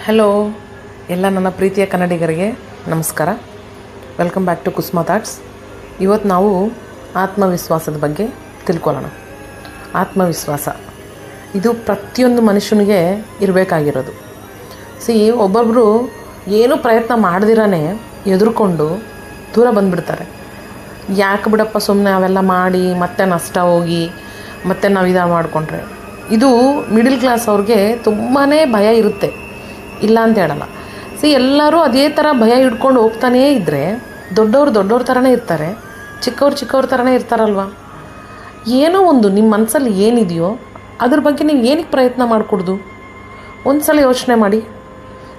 Hello ಎಲ್ಲ ನನ್ನ ಪ್ರೀತಿಯ ಕನ್ನಡಿಗರಿಗೆ ನಮಸ್ಕಾರ. Welcome back to Kusuma Thoughts. ಇವತ್ತು ನಾವು ಆತ್ಮವಿಶ್ವಾಸದ ಬಗ್ಗೆ ತಿಳ್ಕೊಳ್ಳೋಣ. ಆತ್ಮವಿಶ್ವಾಸ ಇದು ಪ್ರತಿಯೊಂದು ಮನುಷ್ಯನಿಗೆ ಇರಬೇಕಾಗಿರೋದು. ಒಬ್ಬೊಬ್ಬರು ಏನೂ ಪ್ರಯತ್ನ ಮಾಡ್ದಿರೇ ಎದುರ್ಕೊಂಡು ದೂರ ಬಂದುಬಿಡ್ತಾರೆ. ಯಾಕೆ ಬಿಡಪ್ಪ ಸುಮ್ಮನೆ ಅವೆಲ್ಲ ಮಾಡಿ ಮತ್ತೆ ನಷ್ಟ ಹೋಗಿ ಮತ್ತೆ ನಾವು ಮಾಡಿಕೊಂಡ್ರೆ. ಇದು ಮಿಡಿಲ್ ಕ್ಲಾಸ್ ಅವ್ರಿಗೆ ತುಂಬಾ ಭಯ ಇರುತ್ತೆ, ಇಲ್ಲ ಅಂತ ಹೇಳಲ್ಲ. ಎಲ್ಲರೂ ಅದೇ ಥರ ಭಯ ಹಿಡ್ಕೊಂಡು ಹೋಗ್ತಾನೇ ಇದ್ದರೆ ದೊಡ್ಡವ್ರ ಥರನೇ ಇರ್ತಾರೆ, ಚಿಕ್ಕವ್ರ ಥರನೇ ಇರ್ತಾರಲ್ವ. ಏನೋ ಒಂದು ನಿಮ್ಮ ಮನಸ್ಸಲ್ಲಿ ಏನಿದೆಯೋ ಅದ್ರ ಬಗ್ಗೆ ನೀವು ಏನಕ್ಕೆ ಪ್ರಯತ್ನ ಮಾಡಿಕೊಡ್ದು ಒಂದು ಸಲ ಯೋಚನೆ ಮಾಡಿ.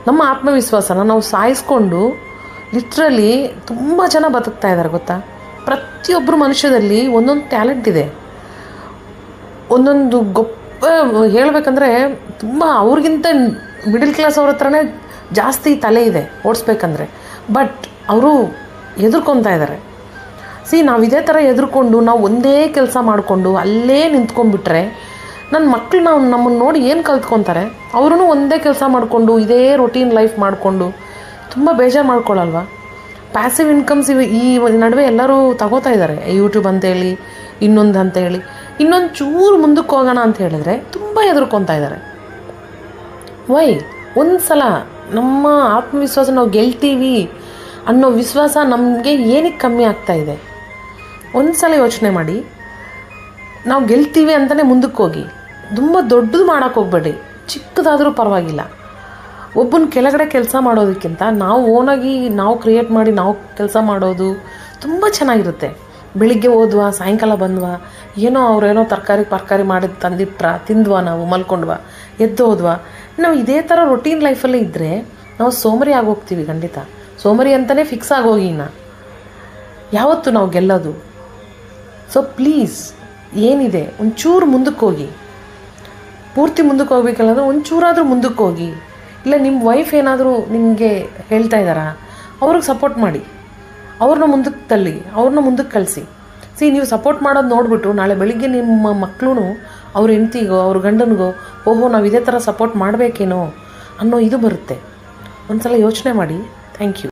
ನಮ್ಮ ಆತ್ಮವಿಶ್ವಾಸನ ನಾವು ಸಾಯಿಸ್ಕೊಂಡು ಲಿಟ್ರಲಿ ತುಂಬ ಜನ ಬದುಕ್ತಾ ಇದ್ದಾರೆ ಗೊತ್ತಾ. ಪ್ರತಿಯೊಬ್ಬರು ಮನುಷ್ಯದಲ್ಲಿ ಒಂದೊಂದು ಟ್ಯಾಲೆಂಟ್ ಇದೆ, ಒಂದೊಂದು ಗొప్ప ಹೇಳಬೇಕಂದ್ರೆ ತುಂಬ ಅವ್ರಿಗಿಂತ ಮಿಡಿಲ್ ಕ್ಲಾಸ್ ಅವ್ರ ಹತ್ರನೇ ಜಾಸ್ತಿ ತಲೆ ಇದೆ ಓಡಿಸ್ಬೇಕಂದ್ರೆ. ಬಟ್ ಅವರು ಎದುರ್ಕೊತಾ ಇದ್ದಾರೆ. ನಾವು ಇದೇ ಥರ ಎದುರ್ಕೊಂಡು ನಾವು ಒಂದೇ ಕೆಲಸ ಮಾಡಿಕೊಂಡು ಅಲ್ಲೇ ನಿಂತ್ಕೊಂಡ್ಬಿಟ್ರೆ ನನ್ನ ಮಕ್ಕಳು ನಮ್ಮನ್ನು ನೋಡಿ ಏನು ಕಲ್ತ್ಕೊತಾರೆ. ಅವ್ರೂ ಒಂದೇ ಕೆಲಸ ಮಾಡಿಕೊಂಡು ಇದೇ ರೊಟೀನ್ ಲೈಫ್ ಮಾಡಿಕೊಂಡು ತುಂಬ ಬೇಜಾರು ಮಾಡ್ಕೊಳ್ಳಲ್ವ. ಪ್ಯಾಸಿವ್ ಇನ್ಕಮ್ಸ್ ಈ ನಡುವೆ ಎಲ್ಲರೂ ತಗೋತಾ ಇದ್ದಾರೆ. ಯೂಟ್ಯೂಬ್ ಅಂತೇಳಿ ಇನ್ನೊಂದು ಅಂತೇಳಿ ಇನ್ನೊಂದು ಚೂರು ಮುಂದಕ್ಕೆ ಹೋಗೋಣ ಅಂತ ಹೇಳಿದ್ರೆ ತುಂಬ ಎದುರ್ಕೊತಾ ಇದ್ದಾರೆ. ಒಂದು ಸಲ ನಮ್ಮ ಆತ್ಮವಿಶ್ವಾಸ ನಾವು ಗೆಲ್ತೀವಿ ಅನ್ನೋ ವಿಶ್ವಾಸ ನಮಗೆ ಏನಕ್ಕೆ ಕಮ್ಮಿ ಆಗ್ತಾಯಿದೆ ಒಂದು ಸಲ ಯೋಚನೆ ಮಾಡಿ. ನಾವು ಗೆಲ್ತೀವಿ ಅಂತಲೇ ಮುಂದಕ್ಕೆ ಹೋಗಿ, ತುಂಬ ದೊಡ್ಡದು ಮಾಡೋಕ್ಕೆ ಹೋಗ್ಬೇಡಿ, ಚಿಕ್ಕದಾದರೂ ಪರವಾಗಿಲ್ಲ. ಒಬ್ಬನ ಕೆಳಗಡೆ ಕೆಲಸ ಮಾಡೋದಕ್ಕಿಂತ ನಾವು ಓನಾಗಿ ನಾವು ಕ್ರಿಯೇಟ್ ಮಾಡಿ ನಾವು ಕೆಲಸ ಮಾಡೋದು ತುಂಬ ಚೆನ್ನಾಗಿರುತ್ತೆ. ಬೆಳಿಗ್ಗೆ ಹೋದ್ವಾ, ಸಾಯಂಕಾಲ ಬಂದ್ವಾ, ಏನೋ ಅವರೇನೋ ತರಕಾರಿ ಮಾಡಿದ್ದು ತಂದಿಟ್ರ, ತಿಂದ್ವಾ, ನಾವು ಮಲ್ಕೊಂಡ್ವಾ, ಎದ್ದು ಹೋದ್ವಾ. ನಾವು ಇದೇ ಥರ ರೊಟೀನ್ ಲೈಫಲ್ಲೇ ಇದ್ದರೆ ನಾವು ಸೋಮರಿ ಆಗೋಗ್ತೀವಿ. ಖಂಡಿತ ಸೋಮರಿ ಅಂತಲೇ ಫಿಕ್ಸ್ ಆಗೋಗಿ ಯಾವತ್ತು ನಾವು ಗೆಲ್ಲೋದು. ಪ್ಲೀಸ್ ಏನಿದೆ ಒಂಚೂರು ಮುಂದಕ್ಕೆ ಹೋಗಿ. ಪೂರ್ತಿ ಮುಂದಕ್ಕೆ ಹೋಗ್ಬೇಕಲ್ಲ, ಒಂಚೂರಾದರೂ ಮುಂದಕ್ಕೆ ಹೋಗಿ. ಇಲ್ಲ ನಿಮ್ಮ ವೈಫ್ ಏನಾದರೂ ನಿಮಗೆ ಹೇಳ್ತಾ ಇದ್ದಾರಾ, ಅವ್ರಿಗೆ ಸಪೋರ್ಟ್ ಮಾಡಿ, ಅವ್ರನ್ನ ಮುಂದಕ್ಕೆ ತಳ್ಳಿ, ಅವ್ರನ್ನ ಮುಂದಕ್ಕೆ ಕಳಿಸಿ. ನೀವು ಸಪೋರ್ಟ್ ಮಾಡೋದು ನೋಡಿಬಿಟ್ಟು ನಾಳೆ ಬೆಳಿಗ್ಗೆ ನಿಮ್ಮ ಮಕ್ಕಳು ಅವ್ರ ಹೆಂಡ್ತಿಗೋ ಅವ್ರ ಗಂಡನಿಗೋ ಓಹೋ ನಾವು ಇದೇ ಥರ ಸಪೋರ್ಟ್ ಮಾಡಬೇಕೇನೋ ಅನ್ನೋ ಇದು ಬರುತ್ತೆ. ಒಂದು ಸಲ ಯೋಚನೆ ಮಾಡಿ. Thank you.